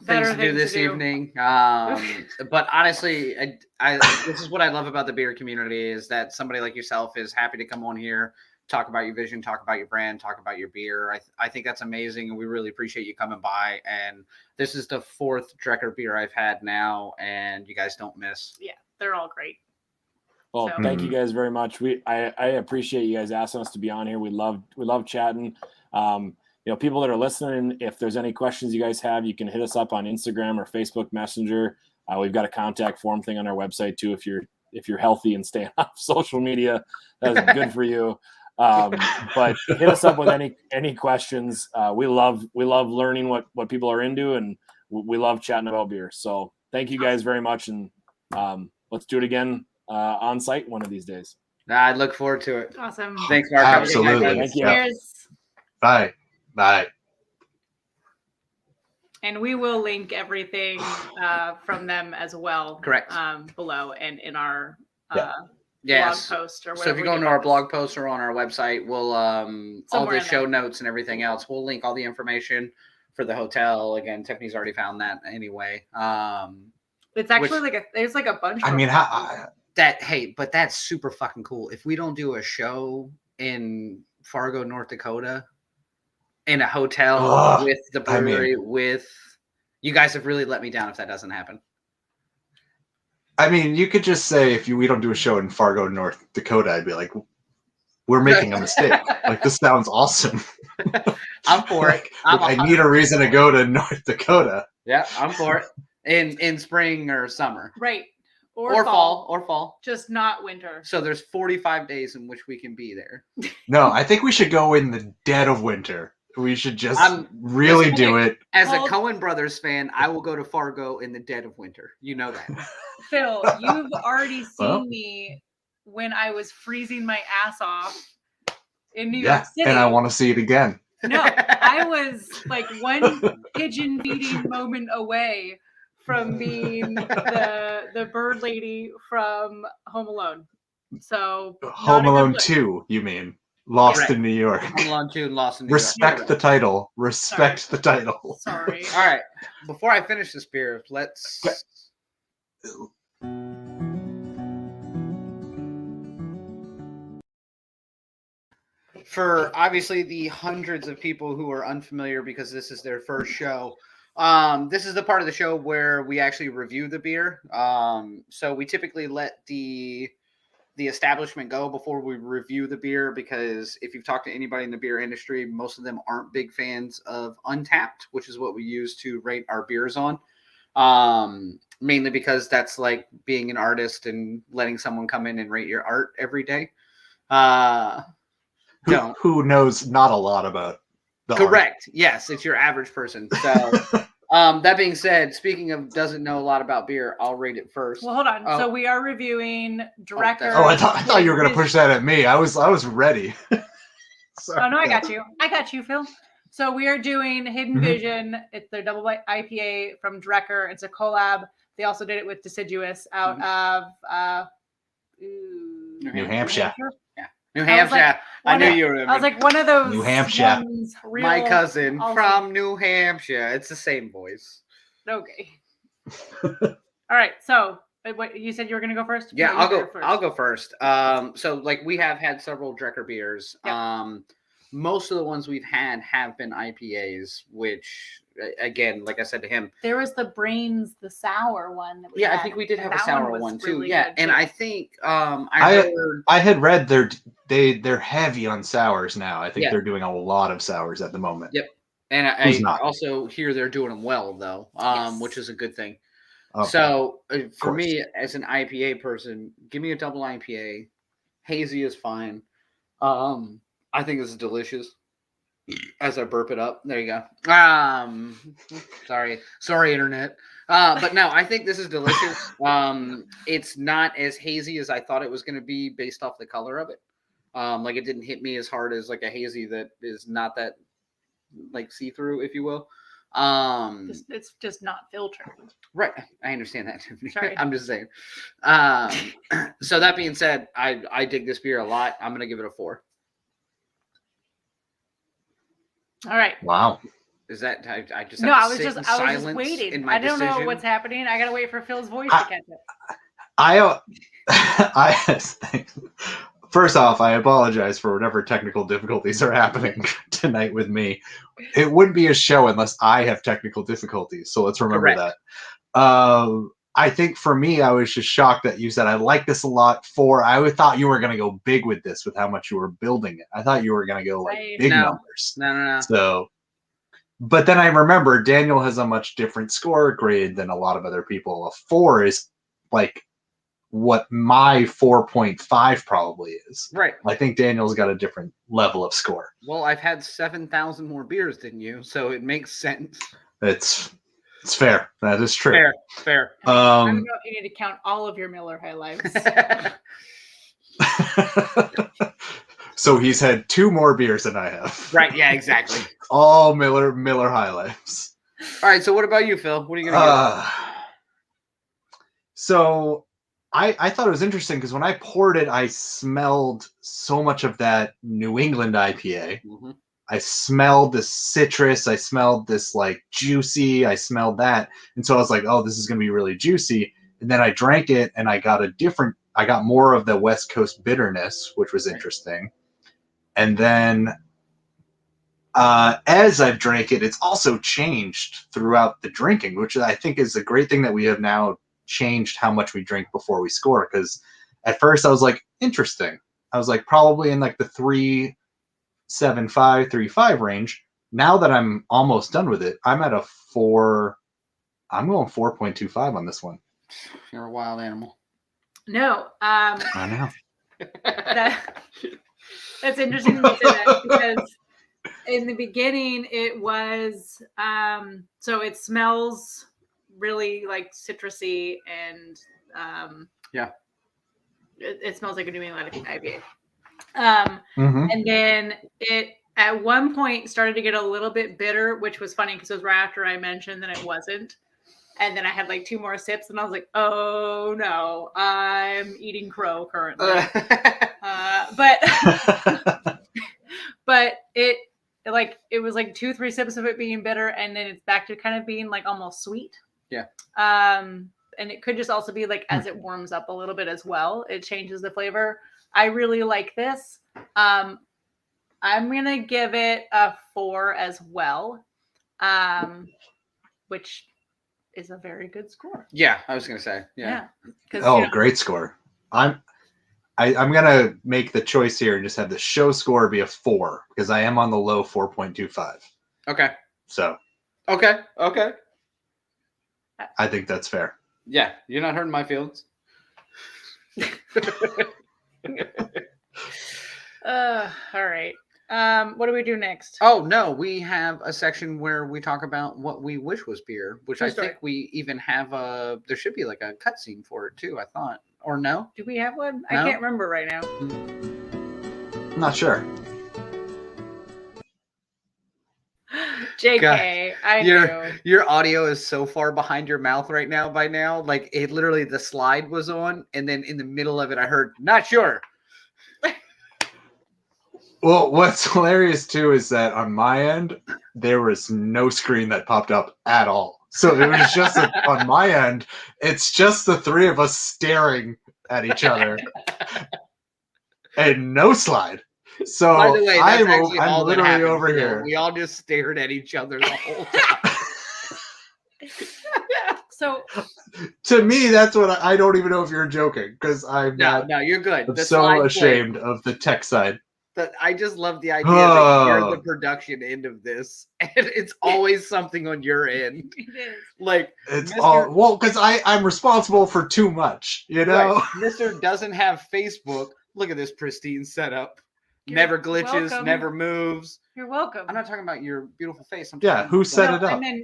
things Better to do things this to do. evening. But honestly, I this is what I love about the beer community is that somebody like yourself is happy to come on here, talk about your vision, talk about your brand, talk about your beer. I think that's amazing, and we really appreciate you coming by. And this is the 4th Drekker beer I've had now, and you guys don't miss. yeah, they're all great. Well, So- thank you guys very much. I appreciate you guys asking us to be on here. We love chatting. People that are listening, if there's any questions you guys have, you can hit us up on Instagram or Facebook Messenger. We've got a contact form thing on our website too. If you're healthy and staying off social media, that's good for you. But hit us up with any questions. We love learning what people are into, and we love chatting about beer. So thank you guys very much, and let's do it again on site one of these days. I look forward to it. Awesome. Thanks, Mark. Have a good night, Absolutely. guys. Thank you. Cheers. Bye. Bye. And we will link everything from them as well. Correct. Below and in our Yes. blog post or whatever. So if you go into our blog post or on our website, we'll all Somewhere the in show there. notes and everything else. We'll link all the information for the hotel. Again, Tiffany's already found that anyway. It's actually there's like a bunch. I of mean, But that's super fucking cool. If we don't do a show in Fargo, North Dakota, in a hotel with the brewery, you guys have really let me down if that doesn't happen. I mean, you could just say we don't do a show in Fargo, North Dakota, I'd be like, we're making a mistake. Like, this sounds awesome. I'm for it. I need a reason to go to North Dakota. Yeah, I'm for it. In spring or summer. Right. Or fall. Just not winter. So there's 45 days in which we can be there. No, I think we should go in the dead of winter. We should just really do it. As a Coen Brothers fan, I will go to Fargo in the dead of winter. You know that. Phil, you've already seen me when I was freezing my ass off in New York City. And I want to see it again. No, I was like one pigeon feeding moment away from being the bird lady from Home Alone. So Home Alone 2, you mean? Lost in New York. Home Alone 2 and Lost in New York. Respect the title. Respect the title. Sorry. All right. Before I finish this beer, let's... For obviously the hundreds of people who are unfamiliar because this is their first show, this is the part of the show where we actually review the beer. So we typically let the establishment go before we review the beer, because if you've talked to anybody in the beer industry, most of them aren't big fans of Untapped, which is what we use to rate our beers on. Mainly because that's like being an artist and letting someone come in and rate your art every day. Who knows not a lot about the Correct. Art. Yes, it's your average person. So that being said, speaking of doesn't know a lot about beer, I'll rate it first. Well, hold on. So we are reviewing Drekker. I thought you were gonna push that at me. I was ready. Sorry. Oh no, I got you, Phil. So we are doing Hidden Vision. It's their double IPA from Drekker. It's a collab. They also did it with Deciduous out of New Hampshire. Yeah. New Hampshire. I knew you were. I was like one of those. New Hampshire. My cousin from New Hampshire. It's the same voice. Okay. All right. So what you said you were going to go first? Yeah, I'll go first. So like we have had several Drekker beers. Yep. Most of the ones we've had have been IPAs, which again, like I said to him, there was the Brains, the sour one. That we had. I think we did have a sour one too. Really and too. I think I had read they're heavy on sours now. I think they're doing a lot of sours at the moment. Yep. And I also hear they're doing them well though, which is a good thing. So for course. me, as an IPA person, give me a double IPA. Hazy is fine. I think this is delicious. As I burp it up, there you go. Sorry, internet. But no, I think this is delicious. It's not as hazy as I thought it was going to be based off the color of it. Like it didn't hit me as hard as like a hazy that is not that like see through, if you will. It's just not filtered. Right, I understand that. Sorry. I'm just saying. So that being said, I dig this beer a lot. I'm gonna give it a 4. All right. Wow. Is that I just No, have to I was sit in just silence waiting. in my I don't know decision? what's happening. I gotta wait for Phil's voice to catch it. First off, I apologize for whatever technical difficulties are happening tonight with me. It wouldn't be a show unless I have technical difficulties. So let's remember Correct. that. I think for me, I was just shocked that you said, I like this a lot. I thought you were going to go big with this with how much you were building it. I thought you were going to go like big numbers. No. So, but then I remember Daniel has a much different score grade than a lot of other people. A 4 is like what my 4.5 probably is. Right. I think Daniel's got a different level of score. Well, I've had 7,000 more beers than you, so it makes sense. It's fair. That is true. Fair. I don't know if you need to count all of your Miller High Lives. So he's had 2 more beers than I have. Right, yeah, exactly. All Miller High Lifes. All right, so what about you, Phil? What are you going to give? So I thought it was interesting because when I poured it, I smelled so much of that New England IPA. Mm-hmm. I smelled this citrus. I smelled this like juicy. I smelled that. And so I was like, oh, this is going to be really juicy. And then I drank it and I got more of the West Coast bitterness, which was interesting. And then as I've drank it, it's also changed throughout the drinking, which I think is a great thing that we have now changed how much we drink before we score. Because at first I was like, interesting. I was like probably in like the 3.75, 3.5 range. Now that I'm almost done with it, I'm at a 4. I'm going 4.25 on this one. You're a wild animal. No. I know. That's interesting to say that because in the beginning it was so it smells really like citrusy and it smells like a New England IPA. And then it at one point started to get a little bit bitter, which was funny because it was right after I mentioned that it wasn't. And then I had like 2 more sips and I was like, oh no, I'm eating crow currently. But it was like 2-3 sips of it being bitter, and then it's back to kind of being like almost sweet. Yeah. And it could just also be like as it warms up a little bit as well, it changes the flavor. I really like this. I'm gonna give it a 4 as well, which is a very good score. Yeah, I was gonna say. Yeah. Oh, great score. I'm gonna make the choice here and just have the show score be a 4 because I am on the low 4.25. Okay. So. Okay. I think that's fair. Yeah, you're not hurting my feelings. All right. What do we do next? Oh no, we have a section where we talk about what we wish was beer, which I think we even have there should be like a cutscene for it too, I thought. Or no? Do we have one? No? I can't remember right now. I'm not sure. JK, God, I know. Your audio is so far behind your mouth right now by now. Like it literally the slide was on and then in the middle of it I heard not sure. Well, what's hilarious too is that on my end there was no screen that popped up at all. So it was just on my end, it's just the 3 of us staring at each other and no slide. So by the way, that's I'm literally over here. We all just stared at each other the whole time. So to me, that's what I don't even know if you're joking because I'm no, you're good. I'm so ashamed of the tech side. I just love the idea that you're the production end of this, and it's always something on your end. It is. Like It's all well because I'm responsible for too much, you know. Right. Mr. doesn't have Facebook. Look at this pristine setup. Never glitches, welcome. never moves. You're welcome. I'm not talking about your beautiful face. Who set it up? I mean,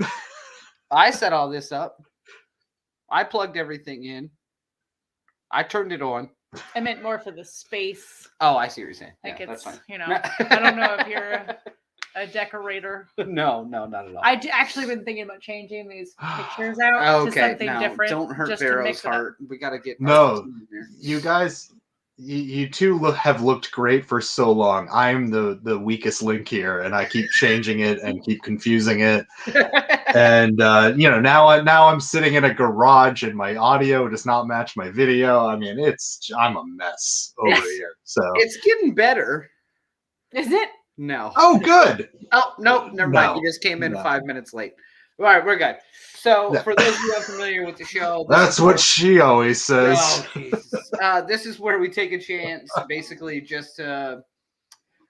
I set all this up. I plugged everything in. I turned it on. I meant more for the space. Oh, I see what you're saying. Like Yeah, that's it's, fine. you know, I don't know if you're a decorator. No, not at all. I actually been thinking about changing these pictures out to something different. Don't hurt just Vero's heart. We got to get you guys. You two have looked great for so long. I'm the weakest link here, and I keep changing it and keep confusing it. And now I'm sitting in a garage, and my audio does not match my video. I mean, I'm a mess over here. So it's getting better. Is it? No. Oh, good. Oh no, never mind. You just came in 5 minutes late. All right, we're good. So, for those of you unfamiliar with the show, that's what she always says. Oh, this is where we take a chance, basically, just to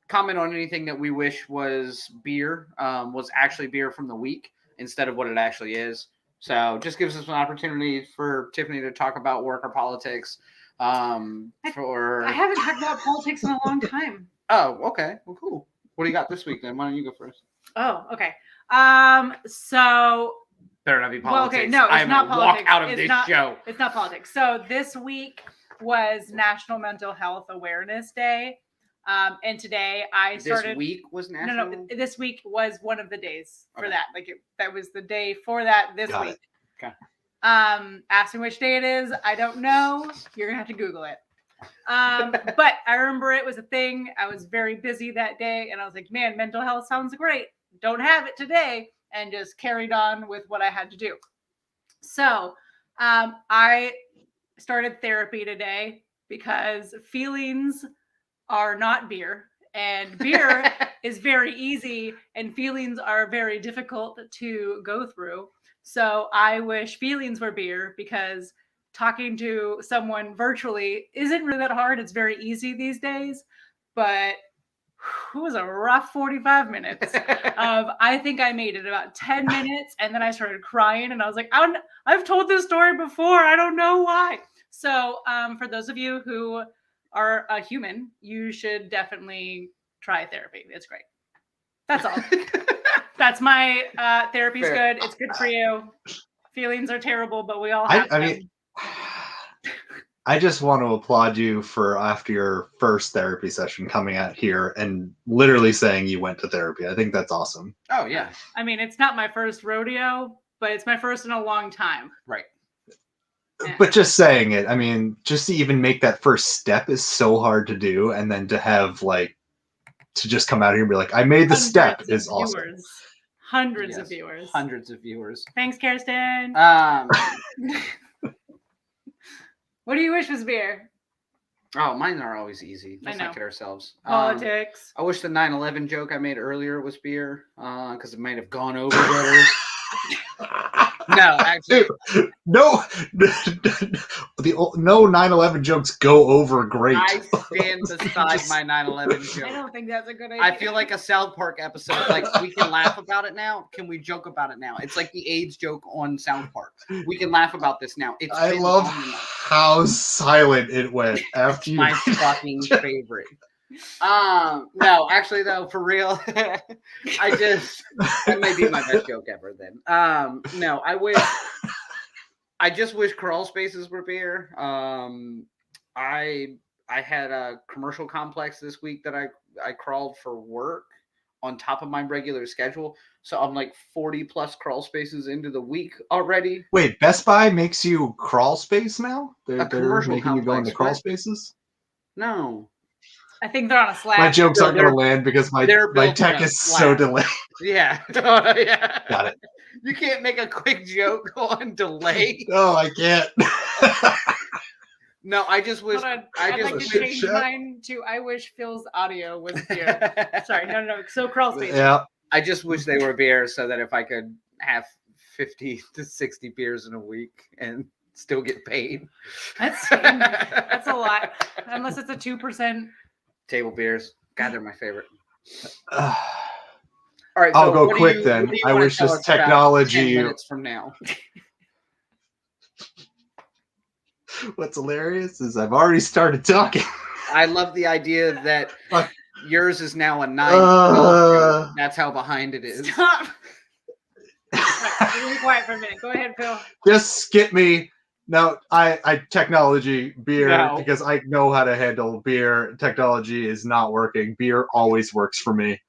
comment on anything that we wish was beer, was actually beer from the week instead of what it actually is. So, just gives us an opportunity for Tiffany to talk about work or politics. I haven't talked about politics in a long time. Oh, okay. Well, cool. What do you got this week then? Why don't you go first? Oh, okay. So better not be politics. Well, okay, no, it's not politics. Walk out of this show. It's not politics. So this week was National Mental Health Awareness Day, and today I started. This week was National. No, this week was one of the days for that. Like that was the day for that this week. Okay. Ask me which day it is. I don't know. You're gonna have to Google it. But I remember it was a thing. I was very busy that day, and I was like, "Man, mental health sounds great. Don't have it today," and just carried on with what I had to do. So I started therapy today because feelings are not beer, and beer is very easy, and feelings are very difficult to go through. So I wish feelings were beer because talking to someone virtually isn't really that hard. It's very easy these days, but it was a rough 45 minutes of, I think I made it about 10 minutes and then I started crying and I was like, I've told this story before. I don't know why. So for those of you who are a human, you should definitely try therapy. It's great. That's all. That's my therapy's good. It's good for you. Feelings are terrible, but we all have them. I just want to applaud you for after your first therapy session coming out here and literally saying you went to therapy. I think that's awesome. Oh, yeah. I mean, it's not my first rodeo, but it's my first in a long time. Right. Yeah. But just saying it, I mean, just to even make that first step is so hard to do. And then to have to just come out here and be like, I made the step is awesome. Hundreds of viewers. Hundreds of viewers. Thanks, Kirsten. What do you wish was beer? Oh, mine are always easy. Let's I know. not kid ourselves. Politics. I wish the 9/11 joke I made eearlier was beer, because it might have gone over better. No, actually, no 9/11 jokes go over great. I stand beside my 9/11 joke. I don't think that's a good idea. I feel like a South Park episode. Like, we can laugh about it now. Can we joke about it now? It's like the AIDS joke on South Park. We can laugh about this now. I love how silent it went after you. My fucking favorite. No, actually though, for real, that might be my best joke ever then. No, I just wish crawl spaces were beer. I had a commercial complex this week that I crawled for work on top of my regular schedule. So I'm like 40 plus crawl spaces into the week already. Wait, Best Buy makes you crawl space now? They're commercial making you go into crawl complex, spaces? No. I think they're on a slab. My jokes aren't going to land because my tech is so delayed. Yeah. Yeah. Got it. You can't make a quick joke on delay. No, I can't. No, I just wish. I'd like to change mine to I wish Phil's audio was beer. Sorry, no. So crawl space. Yeah. I just wish they were beer so that if I could have 50 to 60 beers in a week and still get paid. That's a lot. Unless it's a 2%. Table beers. God, they're my favorite. Uh, All right, I'll Phil, go what do quick you- then. what do you I wanna wish tell this us about technology. 10 minutes from now. What's hilarious is I've already started talking. I love the idea that Fuck. yours is now a 9. That's how behind it is. Stop. Be quiet for a minute. Go ahead, Phil. Just skip me. No, I technology beer No. because I know how to handle beer. Technology is not working. Beer always works for me.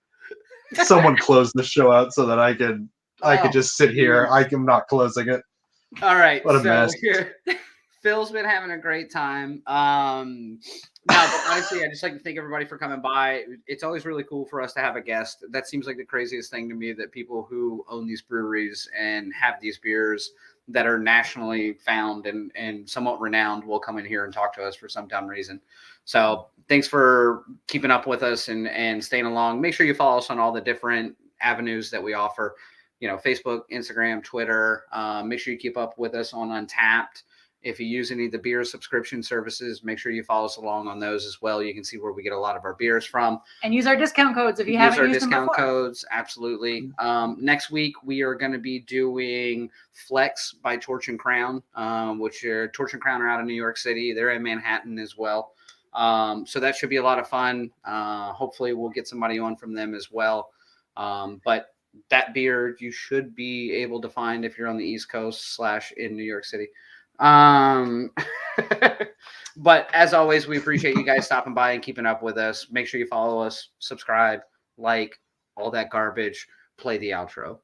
Someone close the show out so that I could just sit here. I'm not closing it. All right, What a so mess. Phil's been having a great time. No, but honestly, I just like to thank everybody for coming by. It's always really cool for us to have a guest. That seems like the craziest thing to me, that people who own these breweries and have these beers that are nationally found and somewhat renowned will come in here and talk to us for some dumb reason. So thanks for keeping up with us and staying along. Make sure you follow us on all the different avenues that we offer. You know, Facebook, Instagram, Twitter. Make sure you keep up with us on Untapped. If you use any of the beer subscription services, make sure you follow us along on those as well. You can see where we get a lot of our beers from. And use our discount codes if you haven't used them discount before. codes. Absolutely. Next week, we are going to be doing Flex by Torch and Crown, which Torch and Crown are out of New York City. They're in Manhattan as well. So that should be a lot of fun. Hopefully, we'll get somebody on from them as well. But that beer you should be able to find if you're on the East Coast / in New York City. But as always, we appreciate you guys stopping by and keeping up with us. Make sure you follow us, subscribe, like, all that garbage. Play the outro.